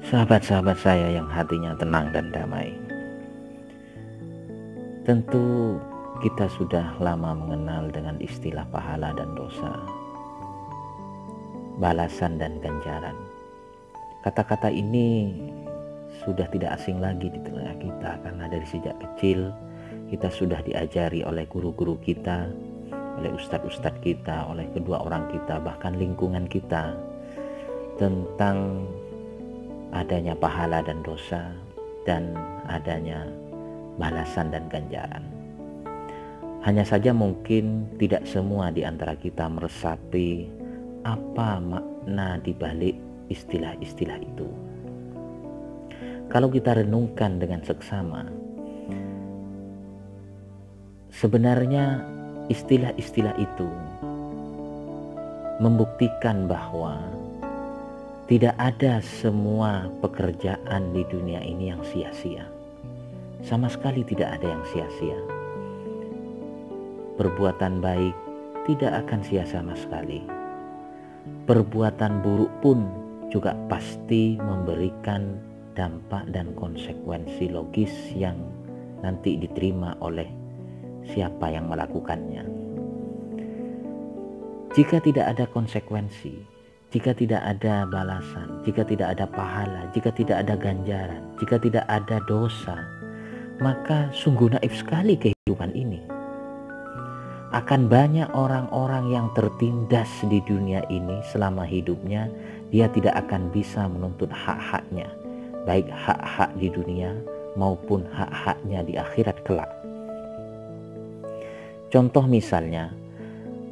Sahabat-sahabat saya yang hatinya tenang dan damai, tentu kita sudah lama mengenal dengan istilah pahala dan dosa, balasan dan ganjaran. Kata-kata ini sudah tidak asing lagi di telinga kita, karena dari sejak kecil kita sudah diajari oleh guru-guru kita, oleh ustadz-ustadz kita, oleh kedua orang kita, bahkan lingkungan kita, tentang adanya pahala dan dosa dan adanya balasan dan ganjaran. Hanya saja mungkin tidak semua di antara kita meresapi apa makna di balik istilah-istilah itu. Kalau kita renungkan dengan seksama, sebenarnya istilah-istilah itu membuktikan bahwa tidak ada semua pekerjaan di dunia ini yang sia-sia. Sama sekali tidak ada yang sia-sia. Perbuatan baik tidak akan sia sama sekali. Perbuatan buruk pun juga pasti memberikan dampak dan konsekuensi logis yang nanti diterima oleh siapa yang melakukannya. Jika tidak ada konsekuensi, jika tidak ada balasan, jika tidak ada pahala, jika tidak ada ganjaran, jika tidak ada dosa, maka sungguh naif sekali kehidupan ini. Akan banyak orang-orang yang tertindas di dunia ini selama hidupnya, dia tidak akan bisa menuntut hak-haknya, baik hak-hak di dunia maupun hak-haknya di akhirat kelak. Contoh misalnya,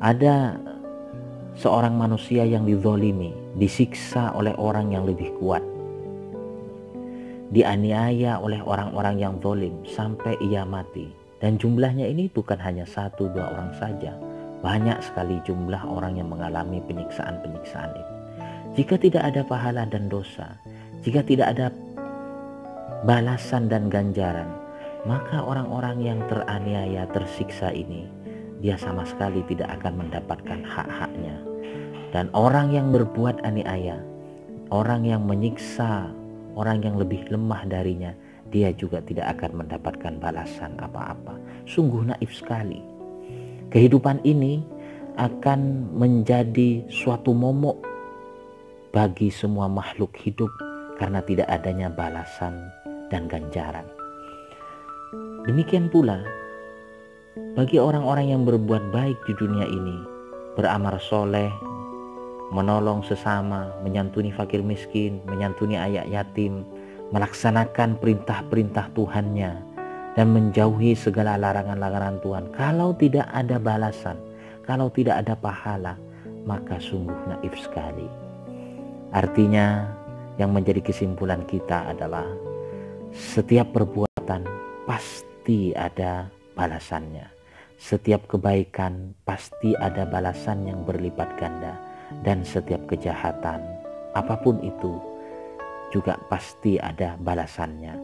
ada seorang manusia yang dizolimi, disiksa oleh orang yang lebih kuat, dianiaya oleh orang-orang yang zalim sampai ia mati. Dan jumlahnya ini bukan hanya 1-2 orang saja, banyak sekali jumlah orang yang mengalami penyiksaan-penyiksaan itu. Jika tidak ada pahala dan dosa, jika tidak ada balasan dan ganjaran, maka orang-orang yang teraniaya, tersiksa ini, dia sama sekali tidak akan mendapatkan hak-haknya. Dan orang yang berbuat aniaya, orang yang menyiksa orang yang lebih lemah darinya, dia juga tidak akan mendapatkan balasan apa-apa. Sungguh naif sekali. Kehidupan ini akan menjadi suatu momok bagi semua makhluk hidup karena tidak adanya balasan dan ganjaran. Demikian pula bagi orang-orang yang berbuat baik di dunia ini, beramal soleh, menolong sesama, menyantuni fakir miskin, menyantuni anak yatim, melaksanakan perintah-perintah Tuhannya, dan menjauhi segala larangan-larangan Tuhan. Kalau tidak ada balasan, kalau tidak ada pahala, maka sungguh naif sekali. Artinya yang menjadi kesimpulan kita adalah setiap perbuatan pasti ada balasannya. Setiap kebaikan pasti ada balasan yang berlipat ganda. Dan setiap kejahatan apapun itu juga pasti ada balasannya.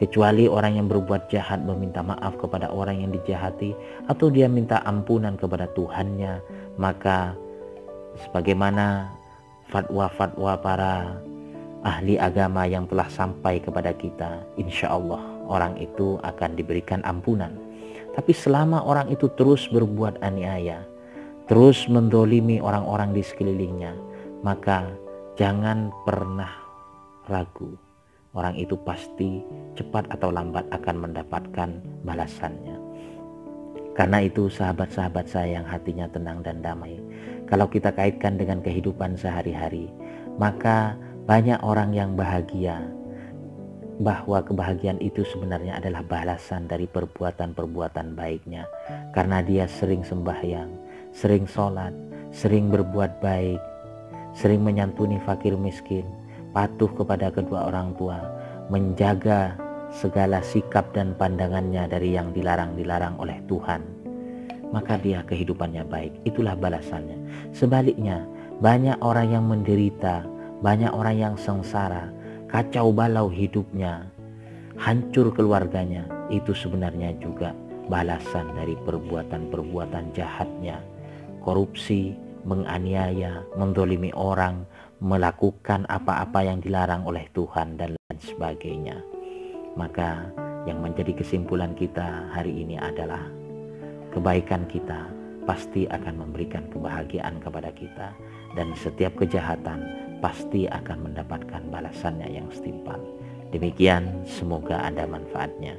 Kecuali orang yang berbuat jahat meminta maaf kepada orang yang dijahati, atau dia minta ampunan kepada Tuhannya, maka sebagaimana fatwa-fatwa para ahli agama yang telah sampai kepada kita, insya Allah orang itu akan diberikan ampunan. Tapi selama orang itu terus berbuat aniaya, terus mendolimi orang-orang di sekelilingnya, maka jangan pernah ragu, orang itu pasti cepat atau lambat akan mendapatkan balasannya. Karena itu sahabat-sahabat saya yang hatinya tenang dan damai, kalau kita kaitkan dengan kehidupan sehari-hari, maka banyak orang yang bahagia, bahwa kebahagiaan itu sebenarnya adalah balasan dari perbuatan-perbuatan baiknya. Karena dia sering sembahyang, sering sholat, sering berbuat baik, sering menyantuni fakir miskin, patuh kepada kedua orang tua, menjaga segala sikap dan pandangannya dari yang dilarang-dilarang oleh Tuhan, maka dia kehidupannya baik. Itulah balasannya. Sebaliknya, banyak orang yang menderita, banyak orang yang sengsara, kacau balau hidupnya, hancur keluarganya. Itu sebenarnya juga balasan dari perbuatan-perbuatan jahatnya, korupsi, menganiaya, mendolimi orang, melakukan apa-apa yang dilarang oleh Tuhan dan lain sebagainya. Maka yang menjadi kesimpulan kita hari ini adalah kebaikan kita pasti akan memberikan kebahagiaan kepada kita, dan setiap kejahatan pasti akan mendapatkan balasannya yang setimpal. Demikian, semoga ada manfaatnya.